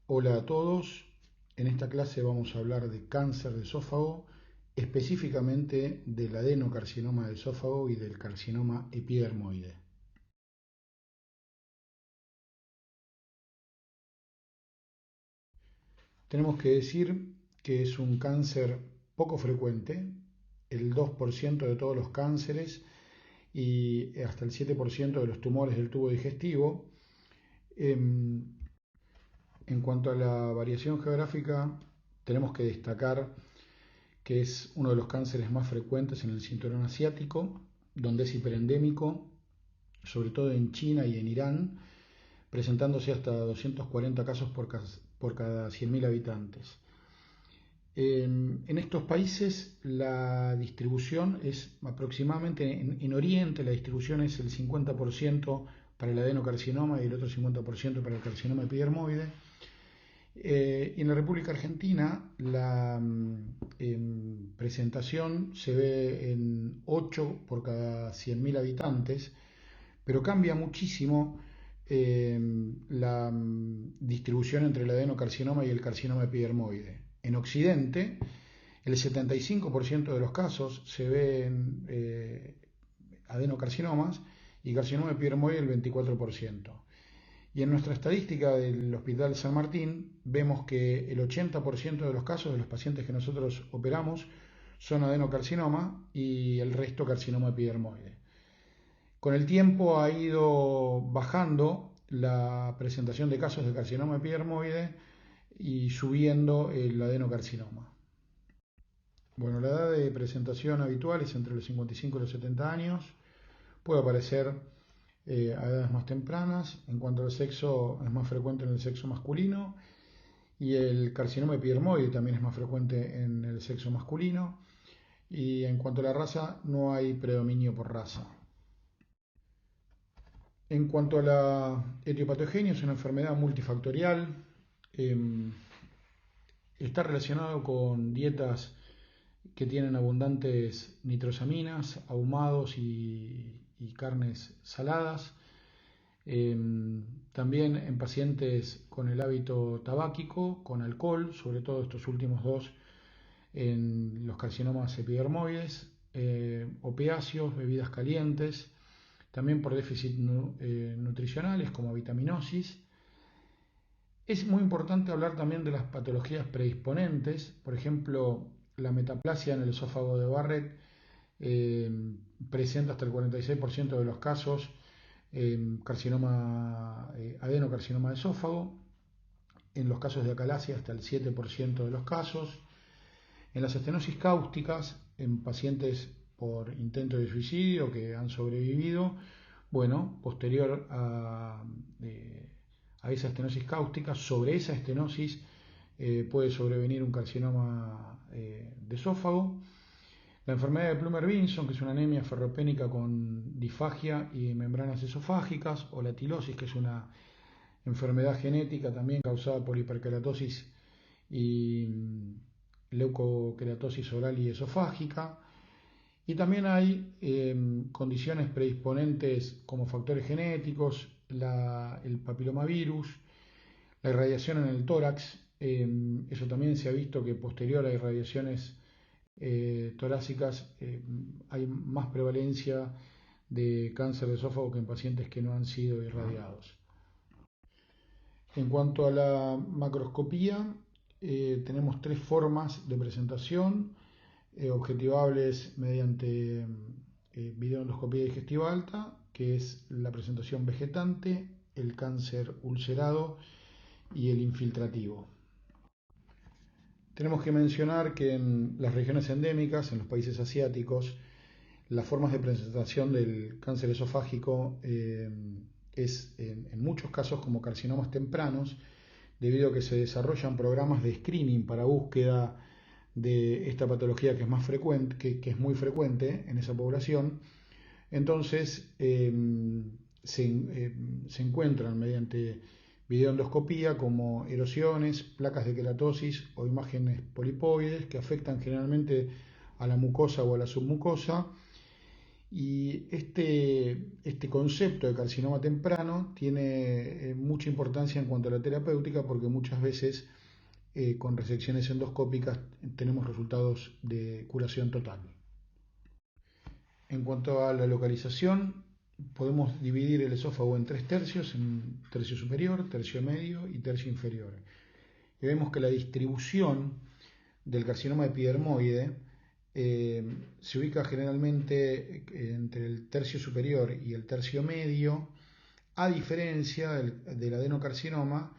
Hola a todos, en esta clase vamos a hablar de cáncer de esófago, específicamente del adenocarcinoma de esófago y del carcinoma epidermoide. Tenemos que decir que es un cáncer poco frecuente, el 2% de todos los cánceres y hasta el 7% de los tumores del tubo digestivo. En cuanto a la variación geográfica, tenemos que destacar que es uno de los cánceres más frecuentes en el cinturón asiático, donde es hiperendémico, sobre todo en China y en Irán, presentándose hasta 240 casos por cada 100.000 habitantes. En estos países la distribución es aproximadamente, en Oriente la distribución es el 50% para el adenocarcinoma y el otro 50% para el carcinoma epidermoide. Y en la República Argentina la presentación se ve en 8 por cada 100.000 habitantes, pero cambia muchísimo la distribución entre el adenocarcinoma y el carcinoma epidermoide. En Occidente, el 75% de los casos se ven adenocarcinomas y carcinoma epidermoide el 24%. Y en nuestra estadística del Hospital San Martín vemos que el 80% de los casos de los pacientes que nosotros operamos son adenocarcinoma y el resto carcinoma epidermoide. Con el tiempo ha ido bajando la presentación de casos de carcinoma epidermoide y subiendo el adenocarcinoma. Bueno, la edad de presentación habitual es entre los 55 y los 70 años. Puede aparecer a edades más tempranas. En cuanto al sexo, es más frecuente en el sexo masculino, y el carcinoma epidermoide también es más frecuente en el sexo masculino. Y en cuanto a la raza, no hay predominio por raza. En cuanto a la etiopatogenia, es una enfermedad multifactorial. Está relacionado con dietas que tienen abundantes nitrosaminas, ahumados y carnes saladas. También en pacientes con el hábito tabáquico, con alcohol, sobre todo estos últimos dos en los carcinomas epidermoides, opiáceos, bebidas calientes, también por déficit nutricionales como vitaminosis. Es muy importante hablar también de las patologías predisponentes, por ejemplo, la metaplasia en el esófago de Barrett eh, presenta hasta el 46% de los casos adenocarcinoma de esófago, en los casos de acalasia hasta el 7% de los casos. En las estenosis cáusticas, en pacientes por intento de suicidio que han sobrevivido, bueno, posterior a esa estenosis cáustica, sobre esa estenosis puede sobrevenir un carcinoma de esófago. La enfermedad de Plummer-Vinson, que es una anemia ferropénica con disfagia y membranas esofágicas, o la tilosis, que es una enfermedad genética también causada por hiperkeratosis y leucokeratosis oral y esofágica. Y también hay condiciones predisponentes como factores genéticos, el papilomavirus, la irradiación en el tórax. Eso también se ha visto que posterior a irradiaciones torácicas hay más prevalencia de cáncer de esófago que en pacientes que no han sido irradiados. En cuanto a la macroscopía, tenemos tres formas de presentación, objetivables mediante videoendoscopía digestiva alta, que es la presentación vegetante, el cáncer ulcerado y el infiltrativo. Tenemos que mencionar que en las regiones endémicas, en los países asiáticos, las formas de presentación del cáncer esofágico es en muchos casos como carcinomas tempranos, debido a que se desarrollan programas de screening para búsqueda de esta patología que es más frecuente, que es muy frecuente en esa población. Entonces se encuentran mediante videoendoscopía como erosiones, placas de queratosis o imágenes polipoides que afectan generalmente a la mucosa o a la submucosa, Y este concepto de carcinoma temprano tiene mucha importancia en cuanto a la terapéutica porque muchas veces con resecciones endoscópicas tenemos resultados de curación total. En cuanto a la localización, podemos dividir el esófago en tres tercios, en tercio superior, tercio medio y tercio inferior. Y vemos que la distribución del carcinoma epidermoide se ubica generalmente entre el tercio superior y el tercio medio, a diferencia del adenocarcinoma,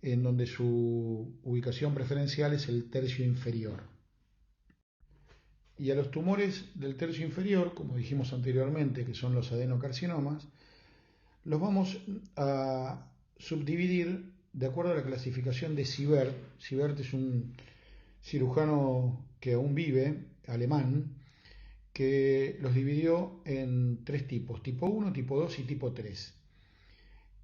en donde su ubicación preferencial es el tercio inferior. Y a los tumores del tercio inferior, como dijimos anteriormente, que son los adenocarcinomas, los vamos a subdividir de acuerdo a la clasificación de Siebert. Siebert es un cirujano que aún vive, alemán, que los dividió en tres tipos, tipo 1, tipo 2 y tipo 3.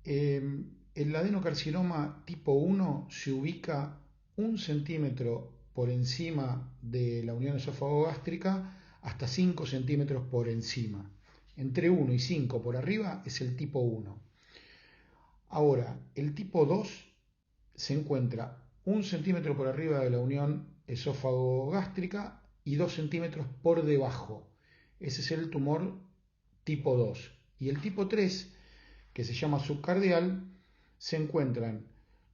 El adenocarcinoma tipo 1 se ubica 1 centímetro por encima de la unión esófago-gástrica hasta 5 centímetros por encima. Entre 1 y 5 por arriba es el tipo 1. Ahora, el tipo 2 se encuentra 1 centímetro por arriba de la unión esófago-gástrica y 2 centímetros por debajo. Ese es el tumor tipo 2. Y el tipo 3, que se llama subcardial, se encuentran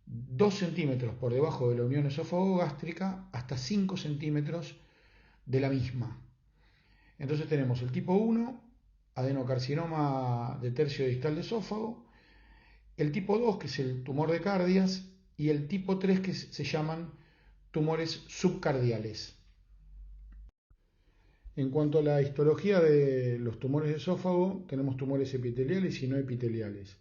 2 centímetros por debajo de la unión esófago-gástrica hasta 5 centímetros de la misma. Entonces tenemos el tipo 1, adenocarcinoma de tercio distal de esófago, el tipo 2, que es el tumor de cardias, y el tipo 3, que se llaman tumores subcardiales. En cuanto a la histología de los tumores de esófago, tenemos tumores epiteliales y no epiteliales.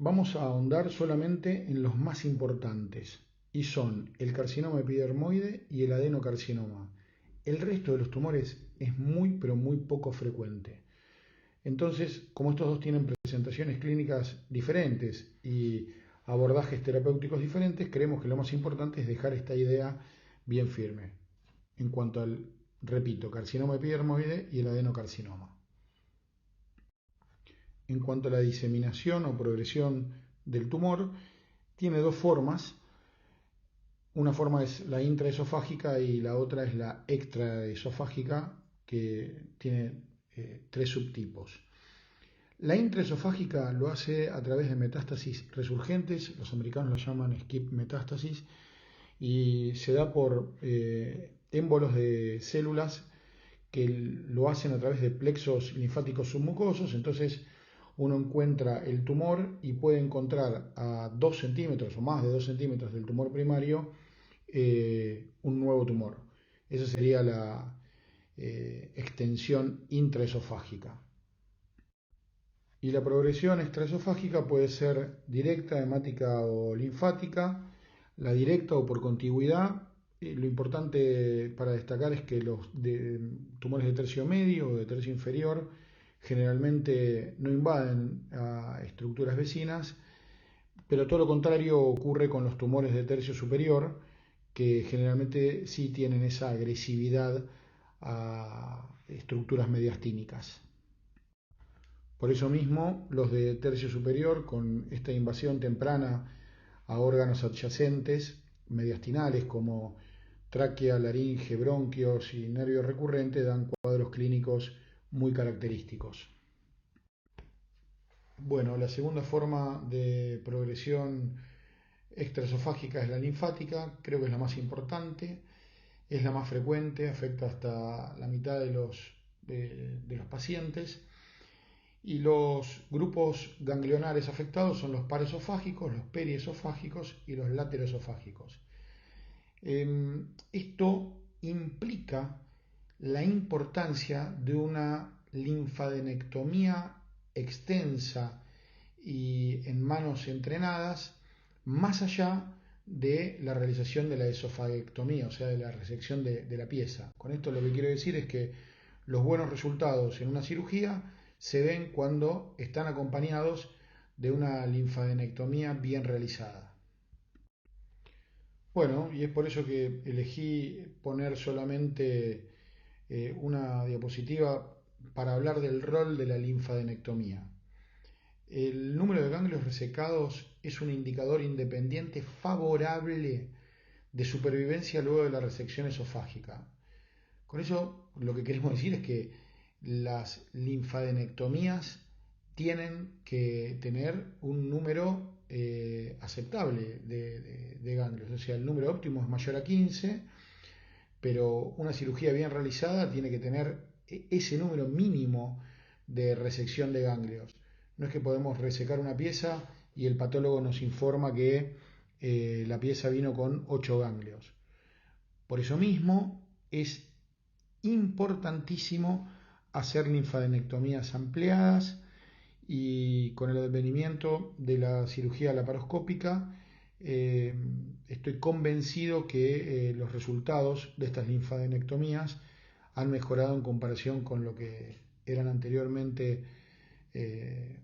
Vamos a ahondar solamente en los más importantes, y son el carcinoma epidermoide y el adenocarcinoma. El resto de los tumores es muy, pero muy poco frecuente. Entonces, como estos dos tienen presentaciones clínicas diferentes y abordajes terapéuticos diferentes, creemos que lo más importante es dejar esta idea bien firme en cuanto al, repito, carcinoma epidermoide y el adenocarcinoma. En cuanto a la diseminación o progresión del tumor, tiene dos formas. Una forma es la intraesofágica y la otra es la extraesofágica, que tiene tres subtipos. La intraesofágica lo hace a través de metástasis resurgentes, los americanos lo llaman skip metástasis, y se da por émbolos de células que lo hacen a través de plexos linfáticos submucosos. Entonces uno encuentra el tumor y puede encontrar a 2 centímetros o más de 2 centímetros del tumor primario un nuevo tumor. Esa sería la extensión intraesofágica. Y la progresión extraesofágica puede ser directa, hemática o linfática. La directa o por contigüidad. Lo importante para destacar es que los tumores de tercio medio o de tercio inferior generalmente no invaden a estructuras vecinas, pero todo lo contrario ocurre con los tumores de tercio superior, que generalmente sí tienen esa agresividad a estructuras mediastínicas. Por eso mismo, los de tercio superior, con esta invasión temprana a órganos adyacentes, mediastinales, como tráquea, laringe, bronquios y nervio recurrente, dan cuadros clínicos muy característicos. Bueno, la segunda forma de progresión extraesofágica es la linfática, creo que es la más importante, es la más frecuente, afecta hasta la mitad de los pacientes. Y los grupos ganglionares afectados son los paresofágicos, los periesofágicos y los lateroesofágicos. Esto implica la importancia de una linfadenectomía extensa y en manos entrenadas, más allá de la realización de la esofagectomía, o sea, de la resección de la pieza. Con esto lo que quiero decir es que los buenos resultados en una cirugía se ven cuando están acompañados de una linfadenectomía bien realizada. Bueno, y es por eso que elegí poner solamente una diapositiva para hablar del rol de la linfadenectomía. El número de ganglios resecados es un indicador independiente favorable de supervivencia luego de la resección esofágica. Con eso lo que queremos decir es que las linfadenectomías tienen que tener un número aceptable de ganglios, o sea, el número óptimo es mayor a 15, pero una cirugía bien realizada tiene que tener ese número mínimo de resección de ganglios. No es que podemos resecar una pieza y el patólogo nos informa que la pieza vino con 8 ganglios. Por eso mismo es importantísimo hacer linfadenectomías ampliadas, y con el advenimiento de la cirugía laparoscópica estoy convencido que los resultados de estas linfadenectomías han mejorado en comparación con lo que eran anteriormente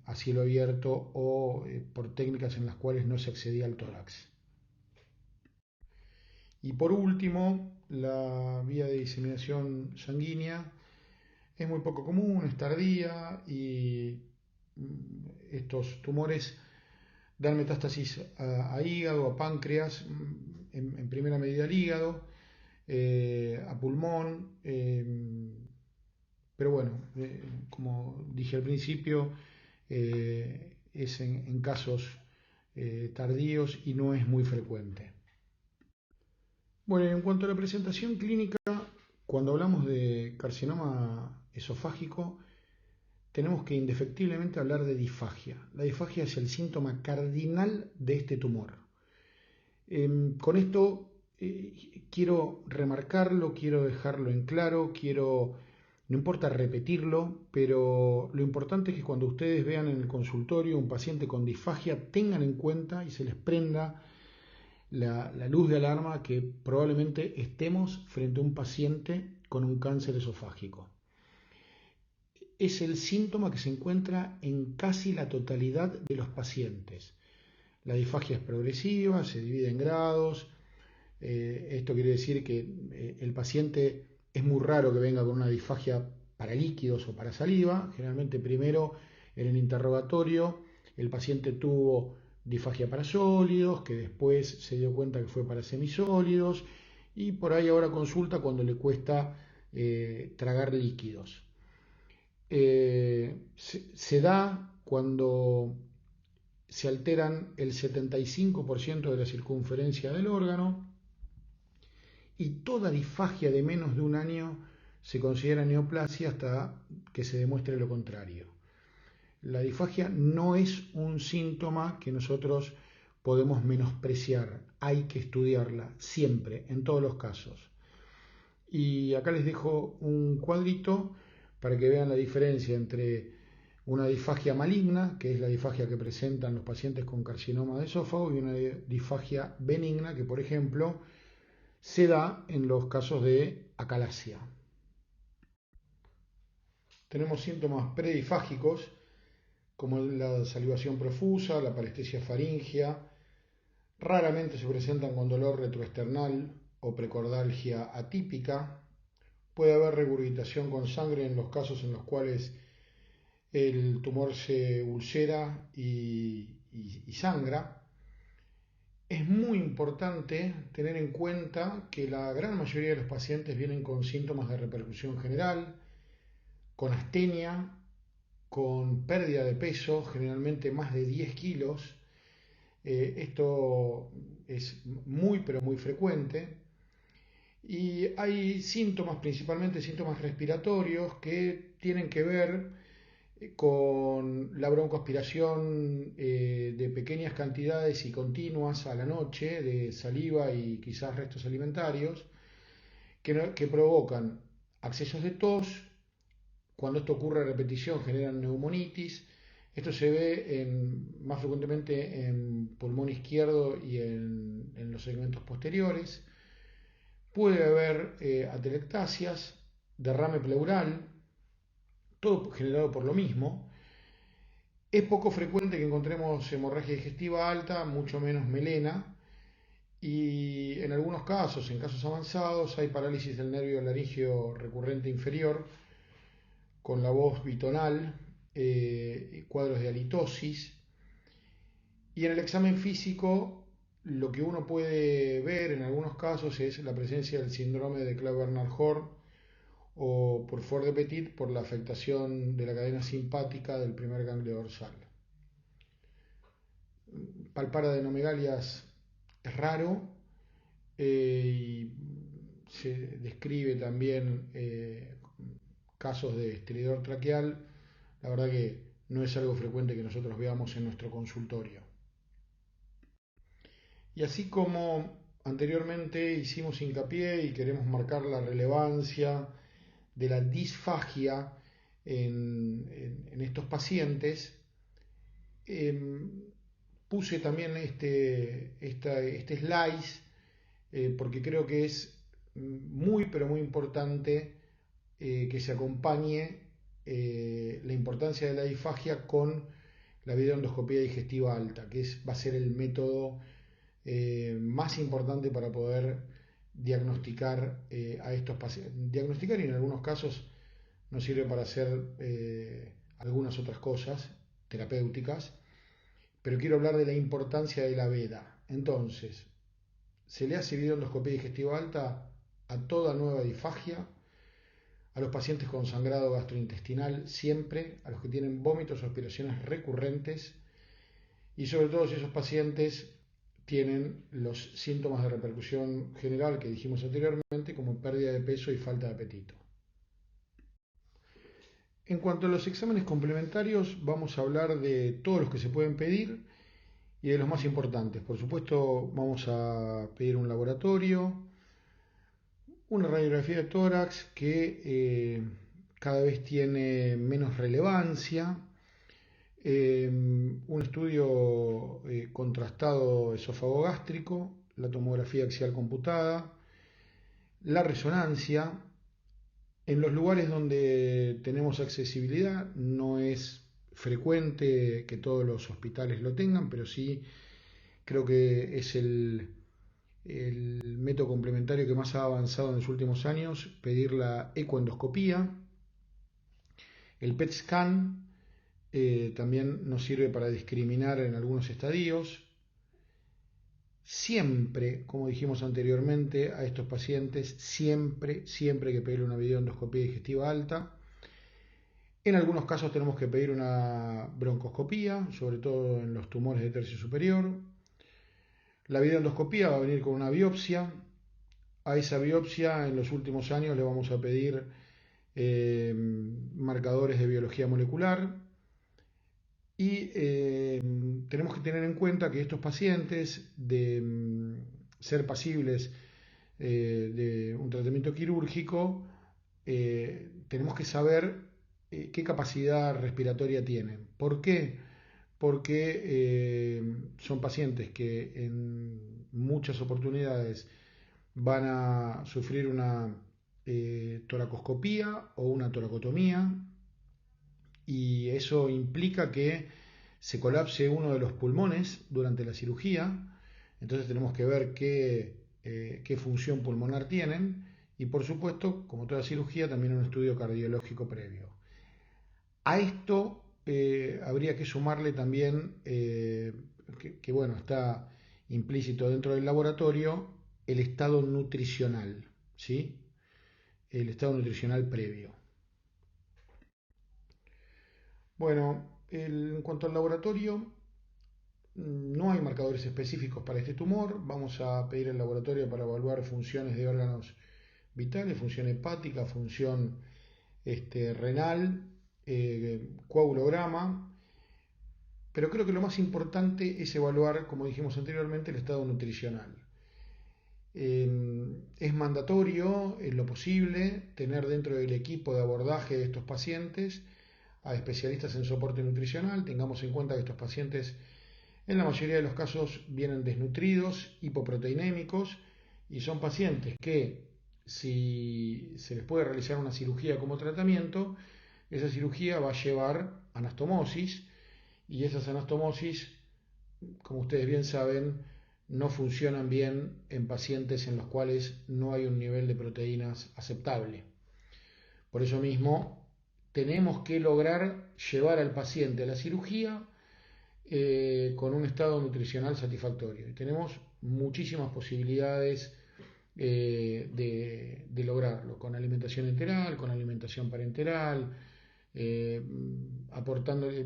a cielo abierto o por técnicas en las cuales no se accedía al tórax. Y por último, la vía de diseminación sanguínea es muy poco común, es tardía y estos tumores dan metástasis a hígado, a páncreas, en primera medida al hígado, a pulmón, pero bueno, como dije al principio, es en casos tardíos y no es muy frecuente. Bueno, en cuanto a la presentación clínica, cuando hablamos de carcinoma esofágico, tenemos que indefectiblemente hablar de disfagia. La disfagia es el síntoma cardinal de este tumor. Con esto quiero remarcarlo, quiero dejarlo en claro, no importa repetirlo, pero lo importante es que cuando ustedes vean en el consultorio un paciente con disfagia, tengan en cuenta y se les prenda la luz de alarma que probablemente estemos frente a un paciente con un cáncer esofágico. Es el síntoma que se encuentra en casi la totalidad de los pacientes. La disfagia es progresiva, se divide en grados. Esto quiere decir que el paciente es muy raro que venga con una disfagia para líquidos o para saliva. Generalmente primero en el interrogatorio el paciente tuvo disfagia para sólidos, que después se dio cuenta que fue para semisólidos y por ahí ahora consulta cuando le cuesta tragar líquidos. Se da cuando se alteran el 75% de la circunferencia del órgano y toda disfagia de menos de un año se considera neoplasia hasta que se demuestre lo contrario. La disfagia no es un síntoma que nosotros podemos menospreciar, hay que estudiarla siempre, en todos los casos. Y acá les dejo un cuadrito para que vean la diferencia entre una disfagia maligna, que es la disfagia que presentan los pacientes con carcinoma de esófago, y una disfagia benigna, que por ejemplo se da en los casos de acalasia. Tenemos síntomas predisfágicos como la salivación profusa, la parestesia faríngea, raramente se presentan con dolor retroesternal o precordalgia atípica. Puede haber regurgitación con sangre en los casos en los cuales el tumor se ulcera y sangra. Es muy importante tener en cuenta que la gran mayoría de los pacientes vienen con síntomas de repercusión general, con astenia, con pérdida de peso, generalmente más de 10 kilos. Esto es muy pero muy frecuente. Y hay síntomas, principalmente síntomas respiratorios, que tienen que ver con la broncoaspiración de pequeñas cantidades y continuas a la noche de saliva y quizás restos alimentarios que provocan accesos de tos. Cuando esto ocurre a repetición generan neumonitis. Esto se ve más frecuentemente en pulmón izquierdo y en los segmentos posteriores. Puede haber atelectasias, derrame pleural, todo generado por lo mismo. Es poco frecuente que encontremos hemorragia digestiva alta, mucho menos melena, y en algunos casos, en casos avanzados, hay parálisis del nervio laríngeo recurrente inferior, con la voz bitonal, cuadros de halitosis. Y en el examen físico, lo que uno puede ver en algunos casos es la presencia del síndrome de Claude-Bernard-Horn o por Ford de Petit por la afectación de la cadena simpática del primer ganglio dorsal. Palpar adenomegalias es raro y se describe también casos de estridor traqueal. La verdad que no es algo frecuente que nosotros veamos en nuestro consultorio. Y así como anteriormente hicimos hincapié y queremos marcar la relevancia de la disfagia en estos pacientes, puse también este slide porque creo que es muy pero muy importante que se acompañe la importancia de la disfagia con la videoendoscopía digestiva alta, que va a ser el método más importante para poder diagnosticar a estos pacientes. Diagnosticar y en algunos casos nos sirve para hacer algunas otras cosas terapéuticas, pero quiero hablar de la importancia de la veda. Entonces, se le hace videoendoscopía digestiva alta a toda nueva disfagia, a los pacientes con sangrado gastrointestinal siempre, a los que tienen vómitos o aspiraciones recurrentes y sobre todo si esos pacientes tienen los síntomas de repercusión general que dijimos anteriormente, como pérdida de peso y falta de apetito. En cuanto a los exámenes complementarios, vamos a hablar de todos los que se pueden pedir y de los más importantes. Por supuesto, vamos a pedir un laboratorio, una radiografía de tórax que cada vez tiene menos relevancia, un estudio contrastado esófago-gástrico, la tomografía axial computada, la resonancia. En los lugares donde tenemos accesibilidad no es frecuente que todos los hospitales lo tengan, pero sí creo que es el método complementario que más ha avanzado en los últimos años, pedir la ecoendoscopía. El PET scan también nos sirve para discriminar en algunos estadios. Siempre, como dijimos anteriormente, a estos pacientes, siempre hay que pedir una videoendoscopía digestiva alta. En algunos casos tenemos que pedir una broncoscopía, sobre todo en los tumores de tercio superior. La videoendoscopía va a venir con una biopsia. A esa biopsia, en los últimos años, le vamos a pedir marcadores de biología molecular. Y tenemos que tener en cuenta que estos pacientes, de ser pasibles de un tratamiento quirúrgico, tenemos que saber qué capacidad respiratoria tienen. ¿Por qué? Porque son pacientes que en muchas oportunidades van a sufrir una toracoscopía o una toracotomía, y eso implica que se colapse uno de los pulmones durante la cirugía. Entonces tenemos que ver qué función pulmonar tienen y, por supuesto, como toda cirugía, también un estudio cardiológico previo. A esto habría que sumarle también que bueno, está implícito dentro del laboratorio el estado nutricional, ¿sí? El estado nutricional previo. Bueno, en cuanto al laboratorio, no hay marcadores específicos para este tumor. Vamos a pedir el laboratorio para evaluar funciones de órganos vitales, función hepática, función renal, coagulograma. Pero creo que lo más importante es evaluar, como dijimos anteriormente, el estado nutricional. Es mandatorio, en lo posible, tener dentro del equipo de abordaje de estos pacientes a especialistas en soporte nutricional. Tengamos en cuenta que estos pacientes en la mayoría de los casos vienen desnutridos, hipoproteinémicos, y son pacientes que, si se les puede realizar una cirugía como tratamiento, esa cirugía va a llevar anastomosis, y esas anastomosis, como ustedes bien saben, no funcionan bien en pacientes en los cuales no hay un nivel de proteínas aceptable. Por eso mismo tenemos que lograr llevar al paciente a la cirugía con un estado nutricional satisfactorio. Y tenemos muchísimas posibilidades de lograrlo, con alimentación enteral, con alimentación parenteral, eh, aportándole,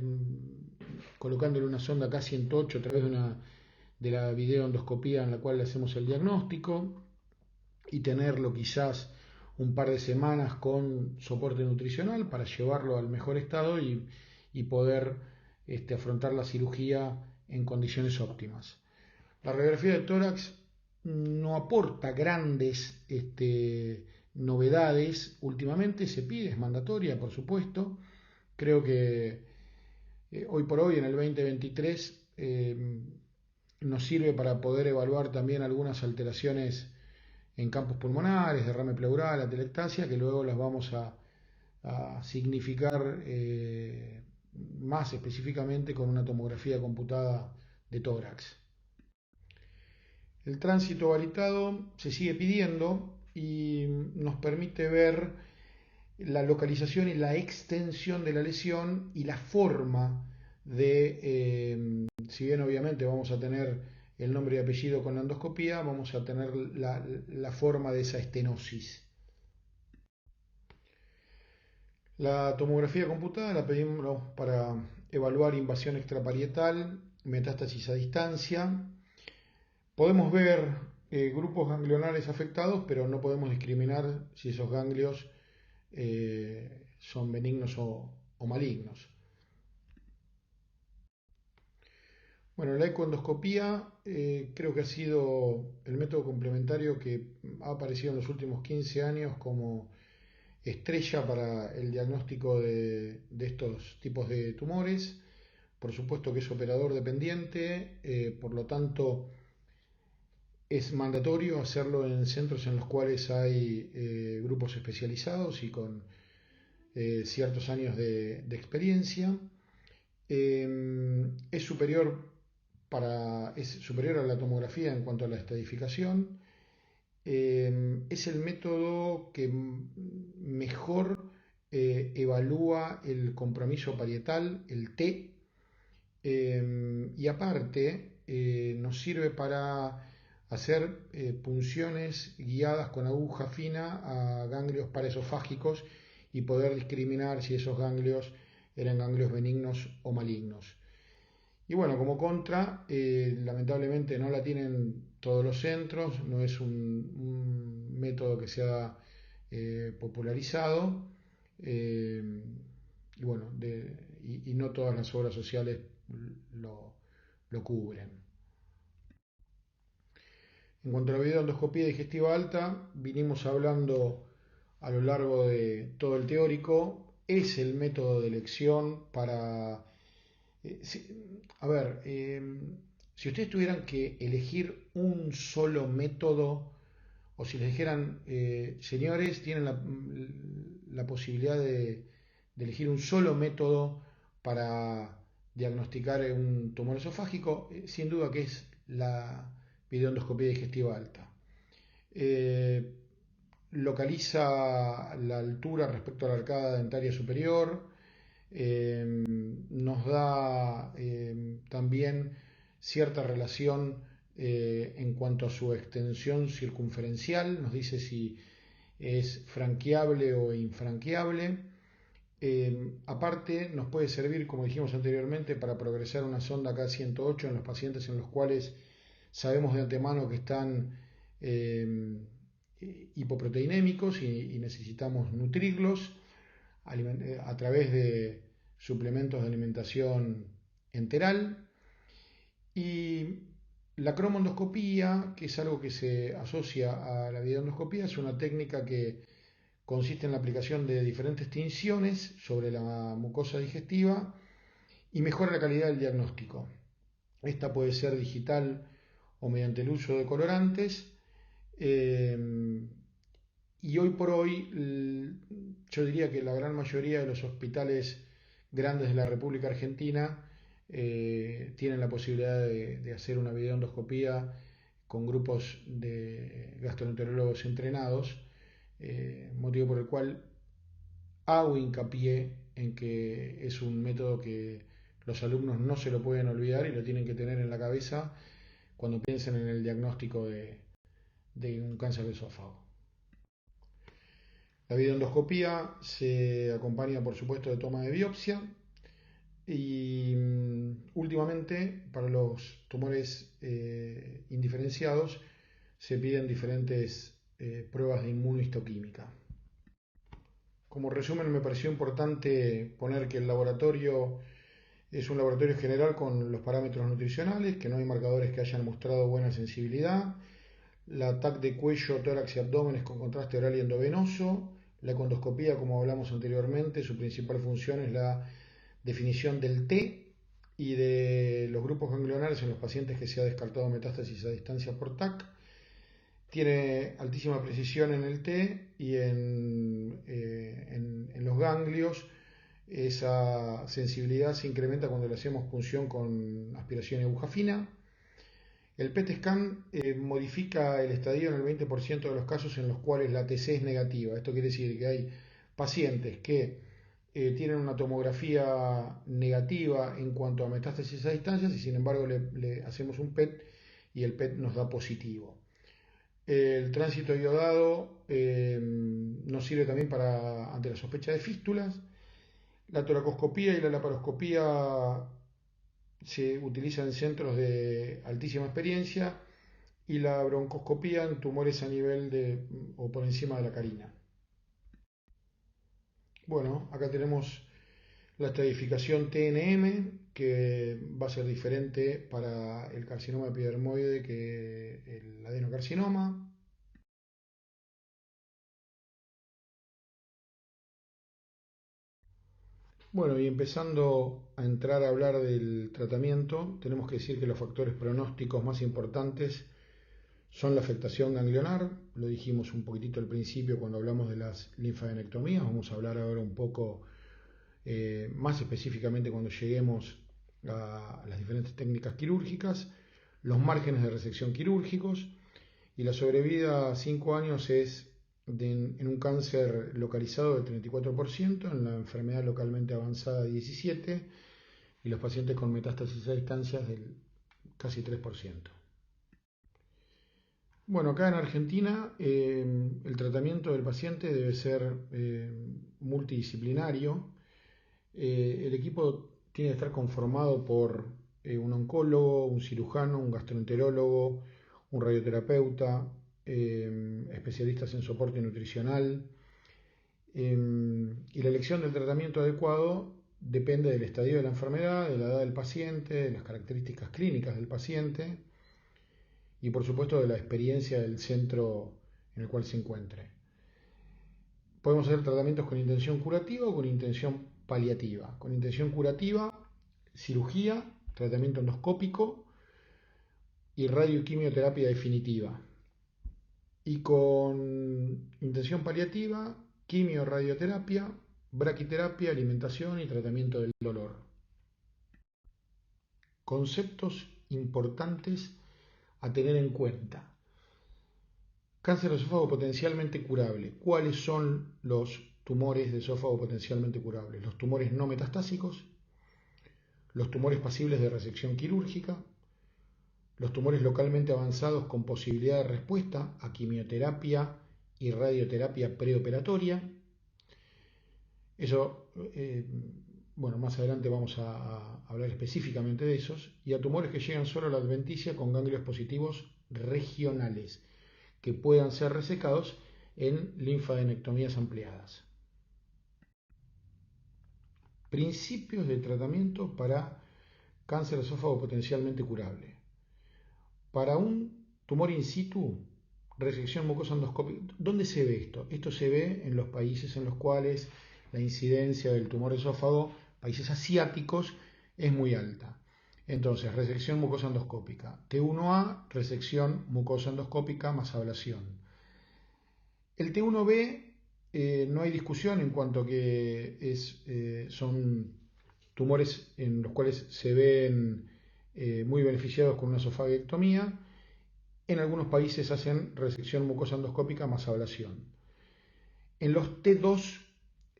colocándole una sonda K108 a través de la videoendoscopía en la cual le hacemos el diagnóstico y tenerlo quizás un par de semanas con soporte nutricional para llevarlo al mejor estado y poder afrontar la cirugía en condiciones óptimas. La radiografía de tórax no aporta grandes novedades últimamente, se pide, es mandatoria, por supuesto. Creo que hoy por hoy, en el 2023, nos sirve para poder evaluar también algunas alteraciones en campos pulmonares, derrame pleural, atelectasia, que luego las vamos a significar más específicamente con una tomografía computada de tórax. El tránsito valitado se sigue pidiendo y nos permite ver la localización y la extensión de la lesión y la forma si bien obviamente vamos a tener el nombre y apellido con la endoscopía, vamos a tener la forma de esa estenosis. La tomografía computada la pedimos para evaluar invasión extraparietal, metástasis a distancia. Podemos ver grupos ganglionares afectados, pero no podemos discriminar si esos ganglios son benignos o malignos. Bueno, la ecoendoscopía creo que ha sido el método complementario que ha aparecido en los últimos 15 años como estrella para el diagnóstico de estos tipos de tumores. Por supuesto que es operador dependiente, por lo tanto es mandatorio hacerlo en centros en los cuales hay grupos especializados y con ciertos años de experiencia. Es superior a la tomografía en cuanto a la estadificación. Es el método que mejor evalúa el compromiso parietal, el T, y aparte nos sirve para hacer punciones guiadas con aguja fina a ganglios paraesofágicos y poder discriminar si esos ganglios eran ganglios benignos o malignos. Y bueno, como contra, lamentablemente no la tienen todos los centros, no es un método que se ha popularizado, y bueno, y no todas las obras sociales lo cubren. En cuanto a la videoendoscopía digestiva alta, vinimos hablando a lo largo de todo el teórico, es el método de elección para... si ustedes tuvieran que elegir un solo método, o si les dijeran, señores, tienen la posibilidad de elegir un solo método para diagnosticar un tumor esofágico, sin duda que es la videoendoscopía digestiva alta. Localiza la altura respecto a la arcada dentaria superior, nos da también cierta relación en cuanto a su extensión circunferencial, nos dice si es franqueable o infranqueable. Aparte nos puede servir, como dijimos anteriormente, para progresar una sonda K108 en los pacientes en los cuales sabemos de antemano que están hipoproteinémicos y necesitamos nutrirlos a través de suplementos de alimentación enteral. Y la cromoendoscopía, que es algo que se asocia a la videoendoscopía, es una técnica que consiste en la aplicación de diferentes tinciones sobre la mucosa digestiva y mejora la calidad del diagnóstico. Esta puede ser digital o mediante el uso de colorantes. Y hoy por hoy yo diría que la gran mayoría de los hospitales grandes de la República Argentina tienen la posibilidad de hacer una videoendoscopía con grupos de gastroenterólogos entrenados, motivo por el cual hago hincapié en que es un método que los alumnos no se lo pueden olvidar y lo tienen que tener en la cabeza cuando piensen en el diagnóstico de un cáncer de esófago. La videoendoscopía se acompaña, por supuesto, de toma de biopsia y últimamente para los tumores indiferenciados se piden diferentes pruebas de inmunohistoquímica. Como resumen, me pareció importante poner que el laboratorio es un laboratorio general con los parámetros nutricionales, que no hay marcadores que hayan mostrado buena sensibilidad, la TAC de cuello, tórax y abdómenes con contraste oral y endovenoso, la econdoscopía, como hablamos anteriormente, su principal función es la definición del T y de los grupos ganglionares en los pacientes que se ha descartado metástasis a distancia por TAC. Tiene altísima precisión en el T y en los ganglios. Esa sensibilidad se incrementa cuando le hacemos punción con aspiración y aguja fina. El PET scan modifica el estadio en el 20% de los casos en los cuales la TC es negativa. Esto quiere decir que hay pacientes que tienen una tomografía negativa en cuanto a metástasis a distancias y sin embargo le hacemos un PET y el PET nos da positivo. El tránsito iodado nos sirve también ante la sospecha de fístulas. La toracoscopía y la laparoscopía se utilizan en centros de altísima experiencia y la broncoscopía en tumores a nivel o por encima de la carina. Bueno, acá tenemos la estratificación TNM, que va a ser diferente para el carcinoma epidermoide que el adenocarcinoma. Bueno, y empezando a entrar a hablar del tratamiento, tenemos que decir que los factores pronósticos más importantes son la afectación ganglionar, lo dijimos un poquitito al principio cuando hablamos de las linfadenectomías, vamos a hablar ahora un poco más específicamente cuando lleguemos a las diferentes técnicas quirúrgicas, los márgenes de resección quirúrgicos y la sobrevida a 5 años es en un cáncer localizado del 34%, en la enfermedad localmente avanzada 17% y los pacientes con metástasis a distancias del casi 3%. Bueno, acá en Argentina el tratamiento del paciente debe ser multidisciplinario. El equipo tiene que estar conformado por un oncólogo, un cirujano, un gastroenterólogo, un radioterapeuta, especialistas en soporte nutricional. Y la elección del tratamiento adecuado depende del estadio de la enfermedad, de la edad del paciente, de las características clínicas del paciente y por supuesto de la experiencia del centro en el cual se encuentre. Podemos hacer tratamientos con intención curativa o con intención paliativa. Con intención curativa, cirugía, tratamiento endoscópico y radioquimioterapia definitiva. Y con intención paliativa, quimio-radioterapia, braquiterapia, alimentación y tratamiento del dolor. Conceptos importantes a tener en cuenta. Cáncer de esófago potencialmente curable. ¿Cuáles son los tumores de esófago potencialmente curables? Los tumores no metastásicos, los tumores pasibles de resección quirúrgica, los tumores localmente avanzados con posibilidad de respuesta a quimioterapia y radioterapia preoperatoria. Eso, más adelante vamos a hablar específicamente de esos. Y a tumores que llegan solo a la adventicia con ganglios positivos regionales, que puedan ser resecados en linfadenectomías ampliadas. Principios de tratamiento para cáncer de esófago potencialmente curable. Para un tumor in situ, resección mucosa endoscópica, ¿dónde se ve esto? Esto se ve en los países en los cuales la incidencia del tumor de esófago, países asiáticos, es muy alta. Entonces, resección mucosa endoscópica. T1A, resección mucosa endoscópica más ablación. El T1B no hay discusión en cuanto a que son tumores en los cuales se ven muy beneficiados con una esofagiectomía. En algunos países hacen resección mucosa endoscópica más ablación. En los T2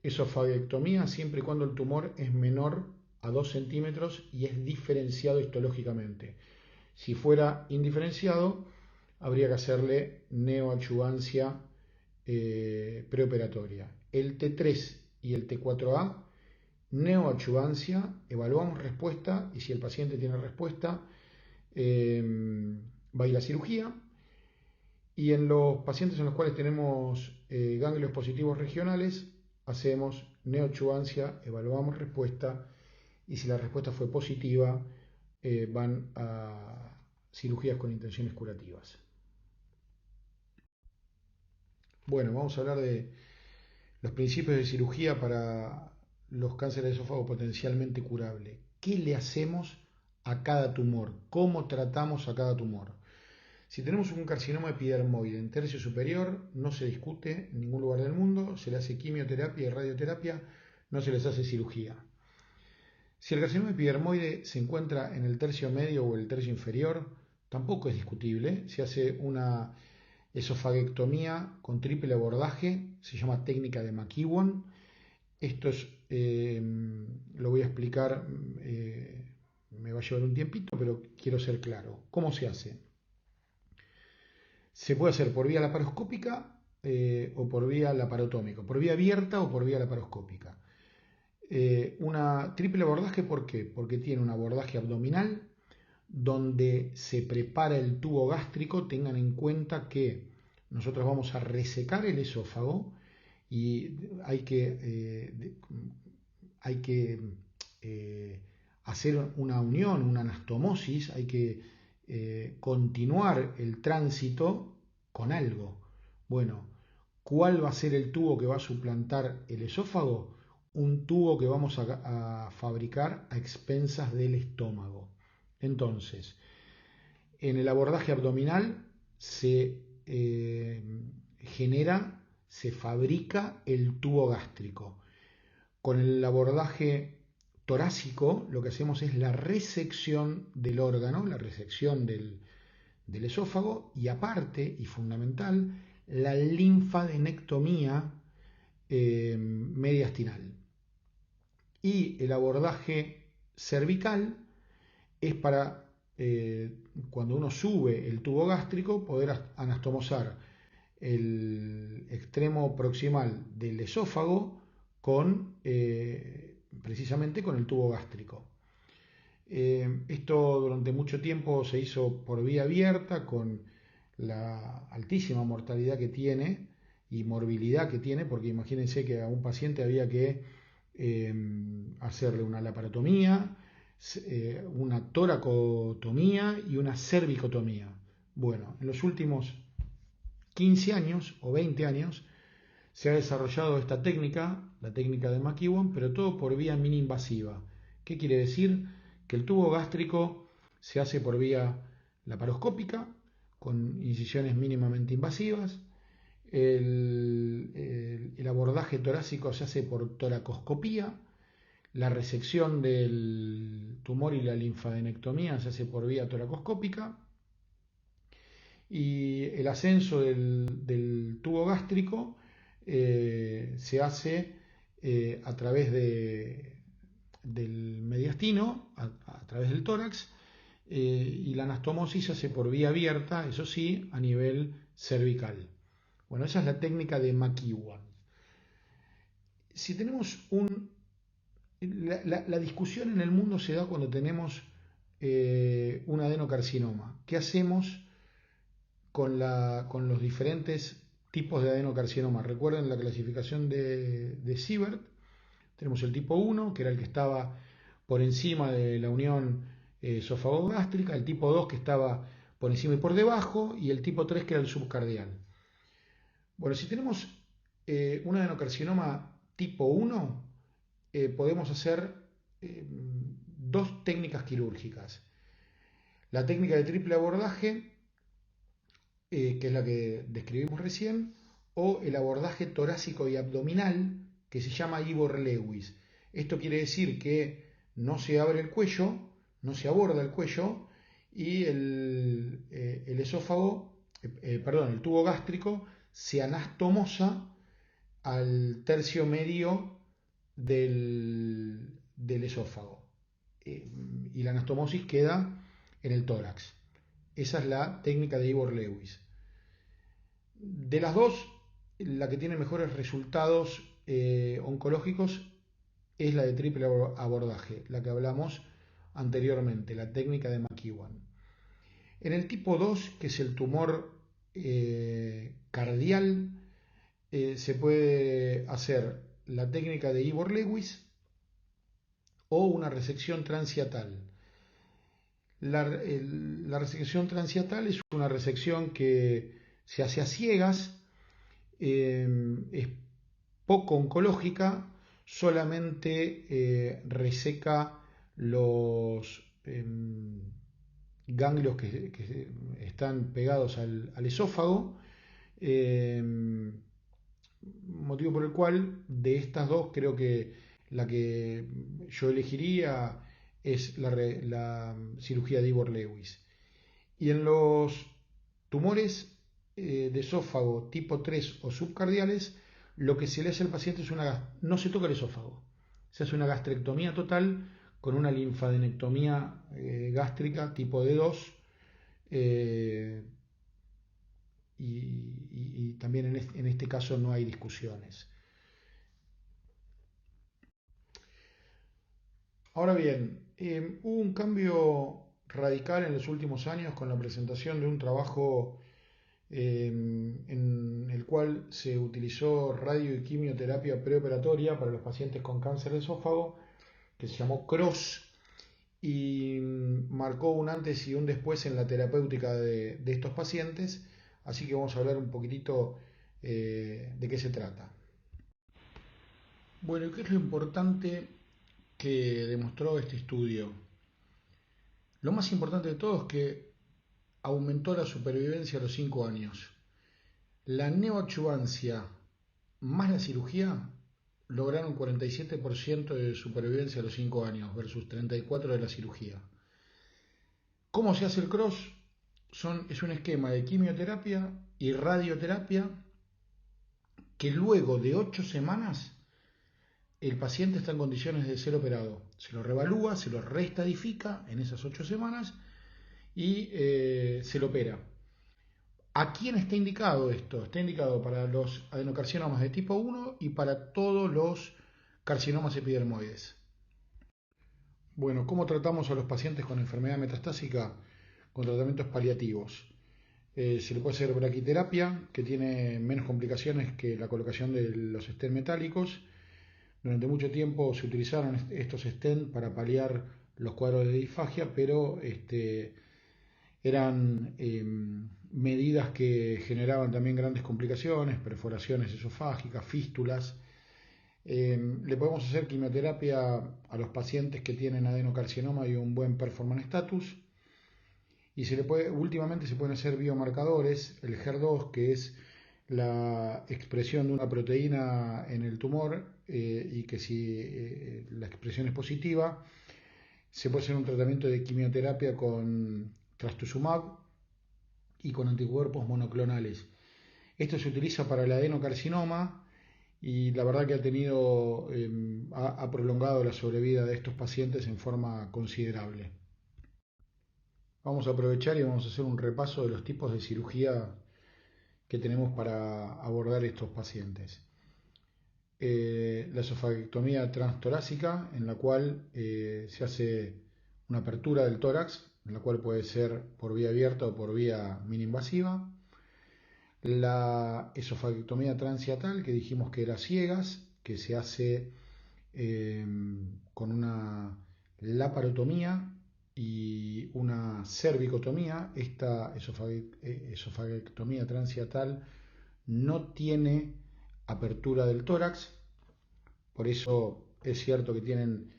esofagectomía siempre y cuando el tumor es menor a 2 centímetros y es diferenciado histológicamente. Si fuera indiferenciado, habría que hacerle neoadyuvancia preoperatoria. El T3 y el T4A, neoadyuvancia, evaluamos respuesta y si el paciente tiene respuesta, va a ir a cirugía. Y en los pacientes en los cuales tenemos ganglios positivos regionales, hacemos neoadyuvancia, evaluamos respuesta y si la respuesta fue positiva, van a cirugías con intenciones curativas. Bueno, vamos a hablar de los principios de cirugía para los cánceres de esófago potencialmente curables. ¿Qué le hacemos a cada tumor? ¿Cómo tratamos a cada tumor? Si tenemos un carcinoma epidermoide en tercio superior, no se discute en ningún lugar del mundo, se le hace quimioterapia y radioterapia, no se les hace cirugía. Si el carcinoma epidermoide se encuentra en el tercio medio o el tercio inferior, tampoco es discutible, se hace una esofagectomía con triple abordaje, se llama técnica de McEwan. Esto es, lo voy a explicar, me va a llevar un tiempito, pero quiero ser claro. ¿Cómo se hace? Se puede hacer por vía laparoscópica o por vía laparotómica, por vía abierta o por vía laparoscópica. Una triple abordaje, ¿por qué? Porque tiene un abordaje abdominal donde se prepara el tubo gástrico. Tengan en cuenta que nosotros vamos a resecar el esófago y hay que hacer una unión, una anastomosis, hay que continuar el tránsito con algo. Bueno, ¿cuál va a ser el tubo que va a suplantar el esófago? Un tubo que vamos a fabricar a expensas del estómago. Entonces, en el abordaje abdominal se se fabrica el tubo gástrico. Con el abordaje torácico lo que hacemos es la resección del órgano, la resección del esófago y aparte y fundamental la linfadenectomía mediastinal. Y el abordaje cervical es para cuando uno sube el tubo gástrico poder anastomosar el extremo proximal del esófago con precisamente con el tubo gástrico. Esto durante mucho tiempo se hizo por vía abierta con la altísima mortalidad que tiene y morbilidad que tiene, porque imagínense que a un paciente había que hacerle una laparotomía, una toracotomía y una cervicotomía. Bueno, en los últimos 15 años o 20 años se ha desarrollado esta técnica, la técnica de McEwan, pero todo por vía mini invasiva. ¿Qué quiere decir? Que el tubo gástrico se hace por vía laparoscópica, con incisiones mínimamente invasivas. El abordaje torácico se hace por toracoscopía. La resección del tumor y la linfadenectomía se hace por vía toracoscópica. Y el ascenso del tubo gástrico se hace a través del mediastino, a través del tórax, y la anastomosis se hace por vía abierta, eso sí, a nivel cervical. Bueno, esa es la técnica de McEwan. Si tenemos la discusión en el mundo se da cuando tenemos un adenocarcinoma. ¿Qué hacemos con los diferentes tipos de adenocarcinoma? Recuerden la clasificación de Siebert. Tenemos el tipo 1, que era el que estaba por encima de la unión esófago-gástrica, el tipo 2 que estaba por encima y por debajo, y el tipo 3 que era el subcardial. Bueno, si tenemos un adenocarcinoma tipo 1, podemos hacer dos técnicas quirúrgicas. La técnica de triple abordaje, que es la que describimos recién, o el abordaje torácico y abdominal, que se llama Ivor-Lewis. Esto quiere decir que no se abre el cuello, no se aborda el cuello, y el tubo gástrico se anastomosa al tercio medio del esófago. Y la anastomosis queda en el tórax. Esa es la técnica de Ivor Lewis. De las dos, la que tiene mejores resultados oncológicos es la de triple abordaje, la que hablamos anteriormente, la técnica de McEwan. En el tipo 2, que es el tumor cardial, se puede hacer la técnica de Ivor Lewis o una resección transhiatal. La resección transhiatal es una resección que se hace a ciegas, es poco oncológica, solamente reseca los ganglios que están pegados al esófago, motivo por el cual de estas dos creo que la que yo elegiría es la cirugía de Ivor Lewis. Y en los tumores de esófago tipo 3 o subcardiales, lo que se le hace al paciente es no se toca el esófago, se hace una gastrectomía total con una linfadenectomía gástrica tipo D2, y también en este caso no hay discusiones. Ahora bien, hubo un cambio radical en los últimos años con la presentación de un trabajo en el cual se utilizó radio y quimioterapia preoperatoria para los pacientes con cáncer de esófago, que se llamó CROSS, y marcó un antes y un después en la terapéutica de estos pacientes, así que vamos a hablar un poquitito de qué se trata. Bueno, ¿qué es lo importante que demostró este estudio? Lo más importante de todo es que aumentó la supervivencia a los 5 años. La neoadjuvancia más la cirugía lograron 47% de supervivencia a los 5 años versus 34% de la cirugía. ¿Cómo se hace el CROSS? Es un esquema de quimioterapia y radioterapia que luego de 8 semanas el paciente está en condiciones de ser operado. Se lo revalúa, se lo reestadifica en esas 8 semanas y se lo opera. ¿A quién está indicado esto? Está indicado para los adenocarcinomas de tipo 1 y para todos los carcinomas epidermoides. Bueno, ¿cómo tratamos a los pacientes con enfermedad metastásica? Con tratamientos paliativos. Se le puede hacer braquiterapia, que tiene menos complicaciones que la colocación de los stents metálicos. Durante mucho tiempo se utilizaron estos stents para paliar los cuadros de disfagia, pero eran medidas que generaban también grandes complicaciones, perforaciones esofágicas, fístulas. Le podemos hacer quimioterapia a los pacientes que tienen adenocarcinoma y un buen performance status. Y últimamente se pueden hacer biomarcadores, el HER2, que es la expresión de una proteína en el tumor, y que si la expresión es positiva, se puede hacer un tratamiento de quimioterapia con trastuzumab y con anticuerpos monoclonales. Esto se utiliza para el adenocarcinoma y la verdad que ha prolongado la sobrevida de estos pacientes en forma considerable. Vamos a aprovechar y vamos a hacer un repaso de los tipos de cirugía que tenemos para abordar estos pacientes. La esofagectomía transtorácica, en la cual se hace una apertura del tórax, en la cual puede ser por vía abierta o por vía mini-invasiva. La esofagectomía transhiatal, que dijimos que era ciegas, que se hace con una laparotomía y una cervicotomía. Esta esofagectomía transhiatal no tiene apertura del tórax, por eso es cierto que tienen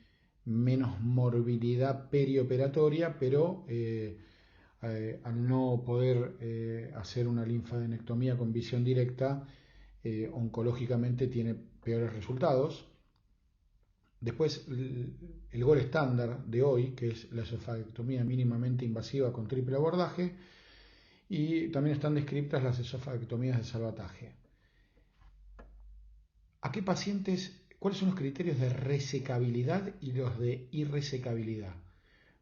menos morbilidad perioperatoria, pero al no poder hacer una linfadenectomía con visión directa, oncológicamente tiene peores resultados. Después, el gol estándar de hoy, que es la esofagectomía mínimamente invasiva con triple abordaje, y también están descritas las esofagectomías de salvataje. ¿A qué pacientes ¿Cuáles son los criterios de resecabilidad y los de irresecabilidad?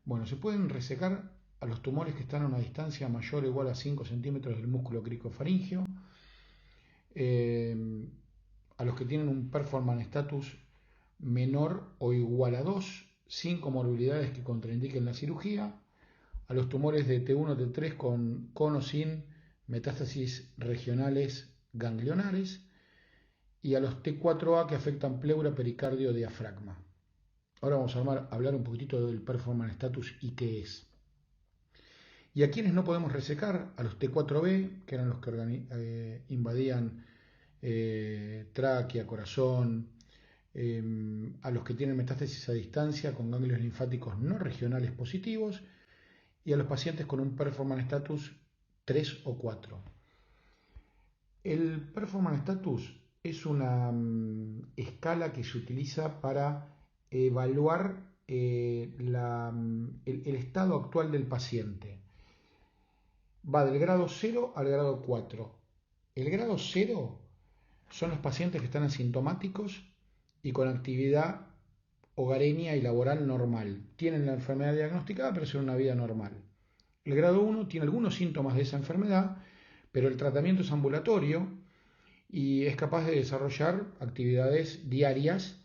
Bueno, se pueden resecar a los tumores que están a una distancia mayor o igual a 5 centímetros del músculo cricofaringeo, a los que tienen un performance status menor o igual a 2, sin comorbilidades que contraindiquen la cirugía, a los tumores de T1, T3 con o sin metástasis regionales ganglionares, y a los T4A que afectan pleura, pericardio, diafragma. Ahora vamos a hablar un poquitito del performance status y qué es. Y a quienes no podemos resecar, a los T4B, que eran los que invadían tráquea, corazón, a los que tienen metástasis a distancia con ganglios linfáticos no regionales positivos, y a los pacientes con un performance status 3 o 4. El performance status es una escala que se utiliza para evaluar el estado actual del paciente. Va del grado 0 al grado 4. El grado 0 son los pacientes que están asintomáticos y con actividad hogareña y laboral normal. Tienen la enfermedad diagnosticada, pero hacen una vida normal. El grado 1 tiene algunos síntomas de esa enfermedad, pero el tratamiento es ambulatorio y es capaz de desarrollar actividades diarias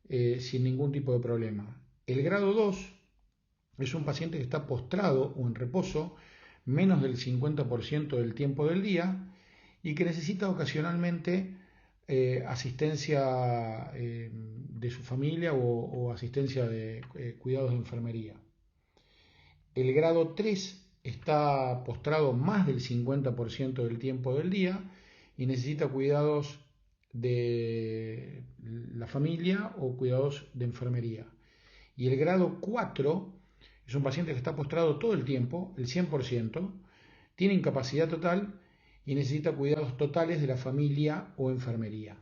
sin ningún tipo de problema. El grado 2 es un paciente que está postrado o en reposo menos del 50% del tiempo del día y que necesita ocasionalmente asistencia de su familia o asistencia de cuidados de enfermería. El grado 3 está postrado más del 50% del tiempo del día y necesita cuidados de la familia o cuidados de enfermería. Y el grado 4 es un paciente que está postrado todo el tiempo, el 100%, tiene incapacidad total y necesita cuidados totales de la familia o enfermería.